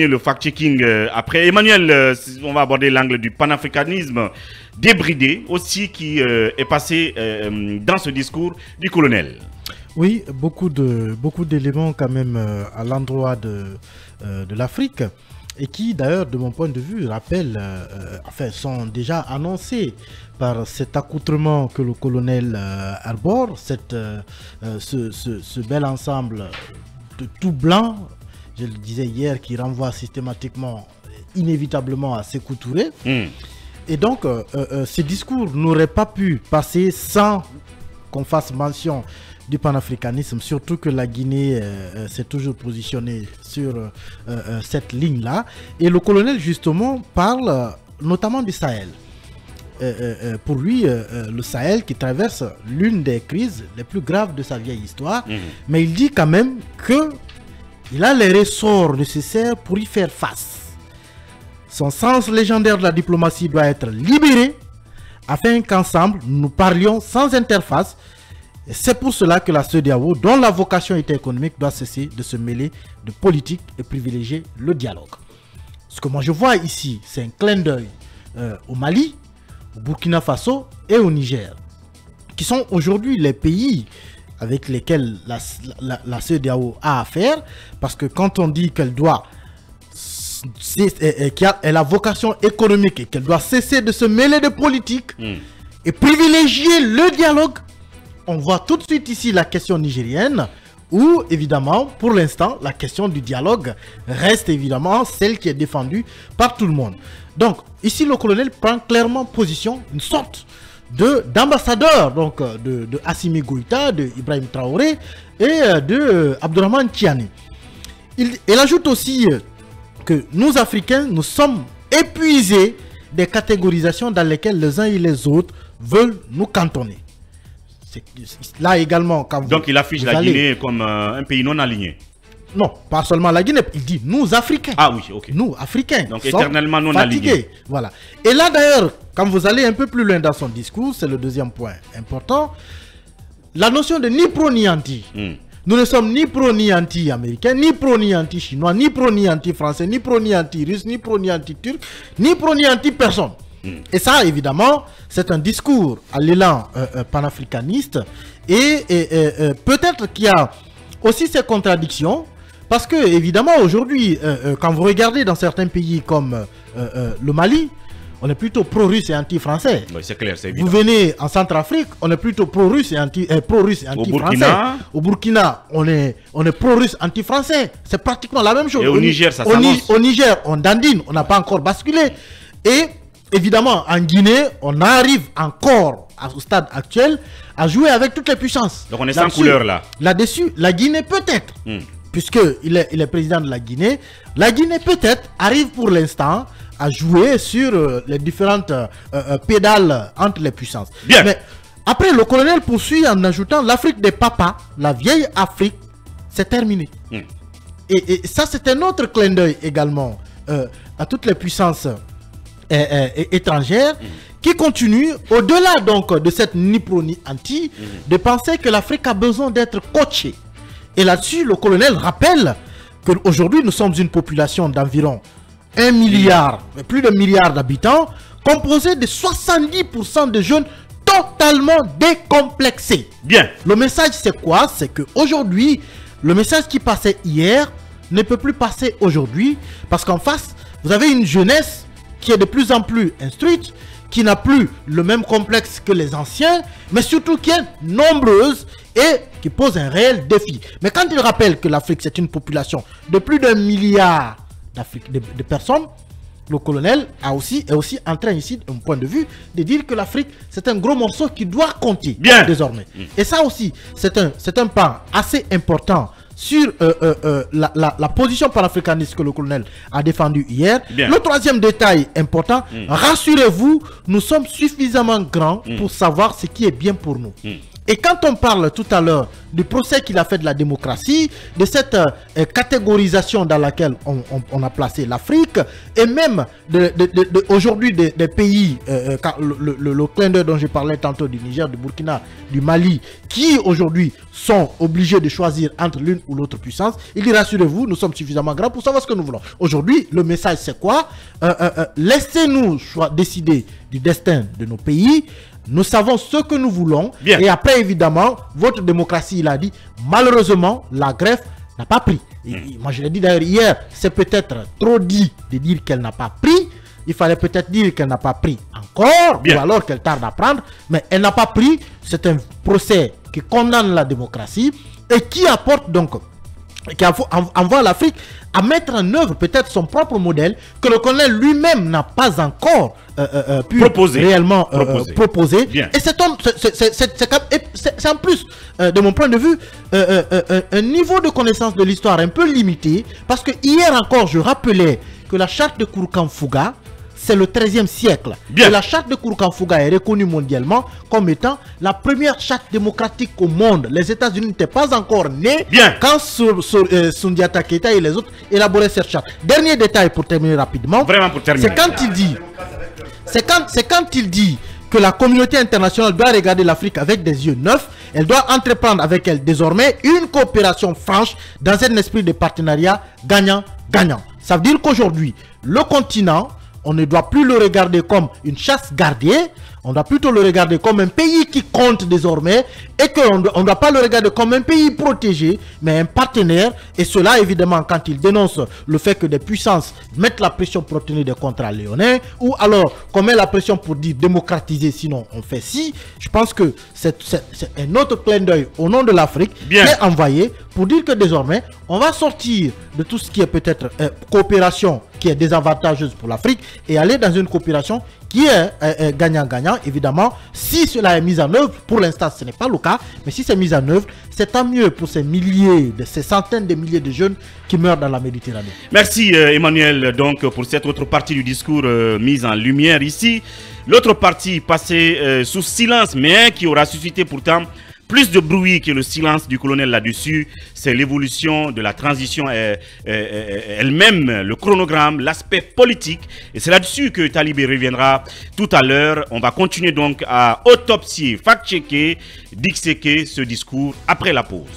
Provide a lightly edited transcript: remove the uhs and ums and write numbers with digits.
Le fact-checking après. Emmanuel, on va aborder l'angle du panafricanisme débridé aussi qui est passé dans ce discours du colonel. Oui, beaucoup d'éléments quand même à l'endroit de l'Afrique et qui d'ailleurs de mon point de vue rappellent, enfin sont déjà annoncés par cet accoutrement que le colonel arbore, ce bel ensemble de tout blanc. Je le disais hier, qui renvoie systématiquement, inévitablement à Sékou Touré. Et donc, ces discours n'auraient pas pu passer sans qu'on fasse mention du panafricanisme, surtout que la Guinée s'est toujours positionnée sur cette ligne-là. Et le colonel, justement, parle notamment du Sahel. Pour lui, le Sahel qui traverse l'une des crises les plus graves de sa vieille histoire. Mais il dit quand même que il a les ressorts nécessaires pour y faire face. Son sens légendaire de la diplomatie doit être libéré afin qu'ensemble nous parlions sans interface. C'est pour cela que la CEDEAO, dont la vocation était économique, doit cesser de se mêler de politique et privilégier le dialogue. Ce que moi je vois ici, c'est un clin d'œil au Mali, au Burkina Faso et au Niger, qui sont aujourd'hui les pays avec lesquels la CEDEAO a affaire, parce que quand on dit qu'elle doit, qu'elle a vocation économique et qu'elle doit cesser de se mêler de politique et privilégier le dialogue, on voit tout de suite ici la question nigérienne, où évidemment, pour l'instant, la question du dialogue reste évidemment celle qui est défendue par tout le monde. Donc, ici, le colonel prend clairement position, une sorte d'ambassadeur donc de Assimi Goïta, de Ibrahim Traoré et de Abdourahmane Tiani. Il ajoute aussi que nous Africains, nous sommes épuisés des catégorisations dans lesquelles les uns et les autres veulent nous cantonner. Là également, quand donc il affiche la Guinée comme un pays non aligné. Non, pas seulement la Guinée, il dit nous Africains. Ah oui, ok. Nous Africains. Donc éternellement non alignés. Voilà. Et là d'ailleurs, quand vous allez un peu plus loin dans son discours, c'est le deuxième point important, la notion de ni pro ni anti. Nous ne sommes ni pro ni anti-américains, ni pro ni anti-chinois, ni pro ni anti-français, ni pro ni anti-russe, ni pro ni anti-turc, ni pro ni anti-personne. Et ça, évidemment, c'est un discours à l'élan panafricaniste et peut-être qu'il y a aussi ces contradictions. Parce que, évidemment, aujourd'hui, quand vous regardez dans certains pays comme le Mali, on est plutôt pro-russe et anti-français. Oui, c'est clair, c'est évident. Vous venez en Centrafrique, on est plutôt pro-russe et anti-français. Au Burkina, on est pro-russe, anti-français. C'est pratiquement la même chose. Et au Niger, ça s'annonce. Au Niger, on dandine, on n'a pas encore basculé. Et évidemment, en Guinée, on arrive encore, au stade actuel, à jouer avec toutes les puissances. Donc on est sans couleur là. Là-dessus, la Guinée peut-être. Puisqu'il est président de la Guinée peut-être arrive pour l'instant à jouer sur les différentes pédales entre les puissances. Bien. Mais après, le colonel poursuit en ajoutant l'Afrique des papas, la vieille Afrique, c'est terminé. Et ça, c'est un autre clin d'œil également à toutes les puissances étrangères qui continuent, au-delà donc de cette ni pro ni anti, de penser que l'Afrique a besoin d'être coachée. Et là-dessus, le colonel rappelle qu'aujourd'hui, nous sommes une population d'environ 1 milliard, plus de milliard d'habitants, composée de 70% de jeunes totalement décomplexés. Bien. Le message, c'est quoi? C'est qu'aujourd'hui, le message qui passait hier ne peut plus passer aujourd'hui, parce qu'en face, vous avez une jeunesse qui est de plus en plus instruite, qui n'a plus le même complexe que les anciens, mais surtout qui est nombreuse et qui pose un réel défi. Mais quand il rappelle que l'Afrique, c'est une population de plus d'1 milliard de personnes, le colonel est aussi en train ici, d'un point de vue, de dire que l'Afrique, c'est un gros morceau qui doit compter désormais. Et ça aussi, c'est un pan assez important sur la position panafricaniste que le colonel a défendue hier. Le troisième détail important, rassurez-vous, nous sommes suffisamment grands pour savoir ce qui est bien pour nous. Et quand on parle tout à l'heure du procès qu'il a fait de la démocratie, de cette catégorisation dans laquelle on a placé l'Afrique, et même aujourd'hui des pays, le clin d'œil dont je parlais tantôt du Niger, du Burkina, du Mali, qui aujourd'hui sont obligés de choisir entre l'une ou l'autre puissance, il dit rassurez-vous, nous sommes suffisamment grands pour savoir ce que nous voulons. Aujourd'hui, le message c'est quoi? Laissez-nous décider du destin de nos pays. Nous savons ce que nous voulons. Bien. Et après, évidemment, votre démocratie, il a dit, malheureusement, la greffe n'a pas pris. Et moi, je l'ai dit d'ailleurs hier, c'est peut-être trop dit de dire qu'elle n'a pas pris. Il fallait peut-être dire qu'elle n'a pas pris encore, bien, ou alors qu'elle tarde à prendre. Mais elle n'a pas pris. C'est un procès qui condamne la démocratie et qui apporte donc, qui envoie l'Afrique à mettre en œuvre peut-être son propre modèle que le colonel lui-même n'a pas encore pu réellement proposer. Et c'est en plus, de mon point de vue, un niveau de connaissance de l'histoire un peu limité, parce que hier encore, je rappelais que la charte de Kourkan-Fouga, c'est le XIIIe siècle. Bien. Et la charte de Kourkan-Fouga est reconnue mondialement comme étant la première charte démocratique au monde. Les États-Unis n'étaient pas encore nés. Bien. Quand Sundiata Keita et les autres élaboraient cette charte. Dernier détail pour terminer rapidement. Vraiment pour terminer. C'est quand il dit que la communauté internationale doit regarder l'Afrique avec des yeux neufs. Elle doit entreprendre avec elle désormais une coopération franche dans un esprit de partenariat gagnant-gagnant. Ça veut dire qu'aujourd'hui, le continent, on ne doit plus le regarder comme une chasse gardée, on doit plutôt le regarder comme un pays qui compte désormais et qu'on ne doit pas le regarder comme un pays protégé, mais un partenaire. Et cela, évidemment, quand il dénonce le fait que des puissances mettent la pression pour obtenir des contrats léonins, ou alors qu'on met la pression pour dire démocratiser, sinon on fait ci, je pense que c'est un autre clin d'œil au nom de l'Afrique qui est envoyé pour dire que désormais, on va sortir de tout ce qui est peut-être coopération qui est désavantageuse pour l'Afrique et aller dans une coopération qui est gagnant-gagnant, évidemment, si cela est mis en œuvre. Pour l'instant, ce n'est pas le cas, mais si c'est mis en œuvre, c'est tant mieux pour ces milliers, ces centaines de milliers de jeunes qui meurent dans la Méditerranée. Merci Emmanuel, donc, pour cette autre partie du discours mise en lumière ici. L'autre partie passée sous silence, mais qui aura suscité pourtant plus de bruit que le silence du colonel là-dessus, c'est l'évolution de la transition elle-même, le chronogramme, l'aspect politique. Et c'est là-dessus que Talibé reviendra tout à l'heure. On va continuer donc à autopsier, fact-checker, disséquer ce discours après la pause.